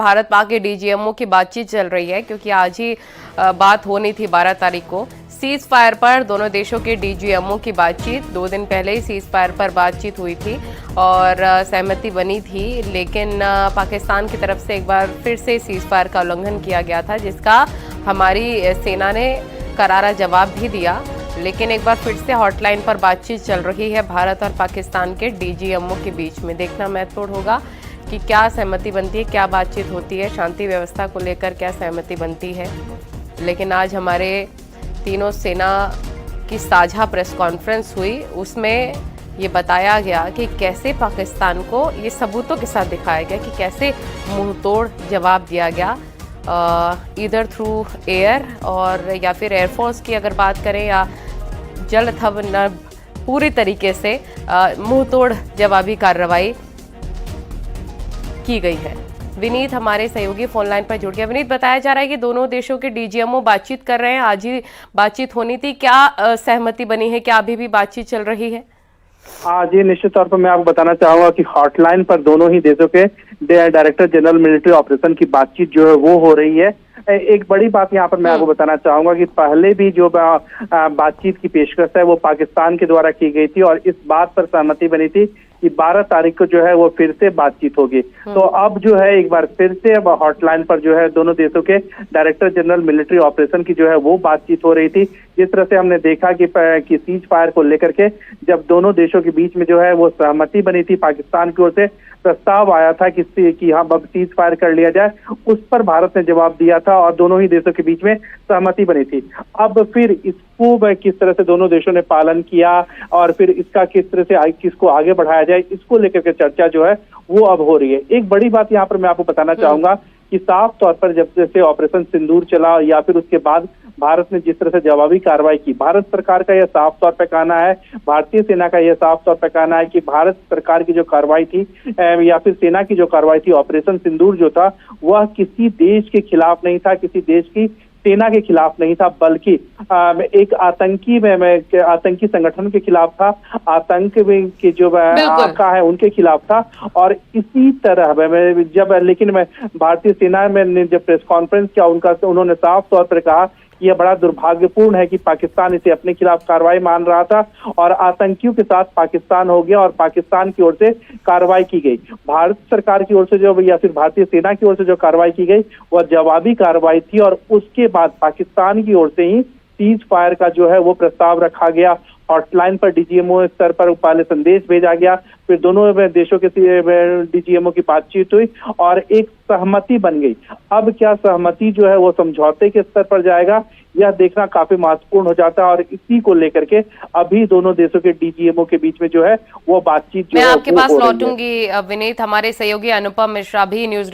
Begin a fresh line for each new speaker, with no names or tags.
भारत पाक के डीजीएमओ की बातचीत चल रही है, क्योंकि आज ही बात होनी थी 12 तारीख को सीज फायर पर। दोनों देशों के डीजीएमओ की बातचीत 2 दिन पहले ही सीज फायर पर बातचीत हुई थी और सहमति बनी थी, लेकिन पाकिस्तान की तरफ से एक बार फिर से सीज फायर का उल्लंघन किया गया था, जिसका हमारी सेना ने करारा जवाब भी दिया। लेकिन एक बार फिर से हॉटलाइन पर बातचीत चल रही है भारत और पाकिस्तान के डीजीएमओ के बीच में। देखना महत्वपूर्ण होगा कि क्या सहमति बनती है, क्या बातचीत होती है, शांति व्यवस्था को लेकर क्या सहमति बनती है। लेकिन आज हमारे तीनों सेना की साझा प्रेस कॉन्फ्रेंस हुई, उसमें ये बताया गया कि कैसे पाकिस्तान को ये सबूतों के साथ दिखाया गया कि कैसे मुंहतोड़ जवाब दिया गया, इधर थ्रू एयर और या फिर एयरफोर्स की अगर बात करें या जल थव न, पूरी तरीके से मुंहतोड़ जवाबी कार्रवाई की गई है। विनीत हमारे सहयोगी फोन लाइन पर जुड़ गया। विनीत, बताया जा रहा है कि दोनों देशों के डीजीएमओ बातचीत कर रहे हैं, आज ही बातचीत होनी थी, क्या सहमति बनी है, क्या अभी भी बातचीत चल रही है?
हाँ जी, निश्चित तौर पर मैं आपको बताना चाहूंगा कि हॉटलाइन पर दोनों ही देशों के डायरेक्टर जनरल मिलिट्री ऑपरेशन की बातचीत जो है वो हो रही है। एक बड़ी बात यहाँ पर मैं आपको बताना चाहूंगा कि पहले भी जो बातचीत की पेशकश है वो पाकिस्तान के द्वारा की गई थी और इस बात पर सहमति बनी थी कि 12 तारीख को जो है वो फिर से बातचीत होगी। तो अब जो है एक बार फिर से अब हॉटलाइन पर जो है दोनों देशों के डायरेक्टर जनरल मिलिट्री ऑपरेशन की जो है वो बातचीत हो रही थी। जिस तरह से हमने देखा कि सीज फायर को लेकर के जब दोनों देशों के बीच में जो है वो सहमति बनी थी, पाकिस्तान की ओर से प्रस्ताव आया था कि हाँ अब सीज फायर कर लिया जाए, उस पर भारत ने जवाब दिया था और दोनों ही देशों के बीच में सहमति बनी थी। अब फिर इसको किस तरह से दोनों देशों ने पालन किया और फिर इसका किस तरह से किसको आगे बढ़ाया जाए, इसको लेकर के चर्चा जो है वो अब हो रही है। एक बड़ी बात यहाँ पर मैं आपको बताना चाहूंगा कि साफ तौर पर जब जैसे ऑपरेशन सिंदूर चला या फिर उसके बाद भारत ने जिस तरह से जवाबी कार्रवाई की, भारत सरकार का यह साफ तौर पर कहना है, भारतीय सेना का यह साफ तौर पर कहना है कि भारत सरकार की जो कार्रवाई थी या फिर सेना की जो कार्रवाई थी, ऑपरेशन सिंदूर जो था वह किसी देश के खिलाफ नहीं था, किसी देश की सेना के खिलाफ नहीं था, बल्कि एक आतंकी संगठन के खिलाफ था, आतंक के जो आका है उनके खिलाफ था। और इसी तरह जब लेकिन मैं भारतीय सेना में जब प्रेस कॉन्फ्रेंस किया उन्होंने साफ तौर पर कहा यह बड़ा दुर्भाग्यपूर्ण है कि पाकिस्तान इसे अपने खिलाफ कार्रवाई मान रहा था और आतंकियों के साथ पाकिस्तान हो गया और पाकिस्तान की ओर से कार्रवाई की गई। भारत सरकार की ओर से जो या फिर भारतीय सेना की ओर से जो कार्रवाई की गई वह जवाबी कार्रवाई थी और उसके बाद पाकिस्तान की ओर से ही सीज फायर का जो है वो प्रस्ताव रखा गया। हॉटलाइन पर डीजीएमओ स्तर पर पहले संदेश भेजा गया, फिर दोनों देशों के डीजीएमओ की बातचीत हुई और एक सहमति बन गई। अब क्या सहमति जो है वो समझौते के स्तर पर जाएगा, यह देखना काफी महत्वपूर्ण हो जाता है और इसी को लेकर के अभी दोनों देशों के डीजीएमओ के बीच में जो है वो बातचीत जो है
मैं आपके पास लौटूंगी विनीत। हमारे सहयोगी अनुपम मिश्रा भी न्यूज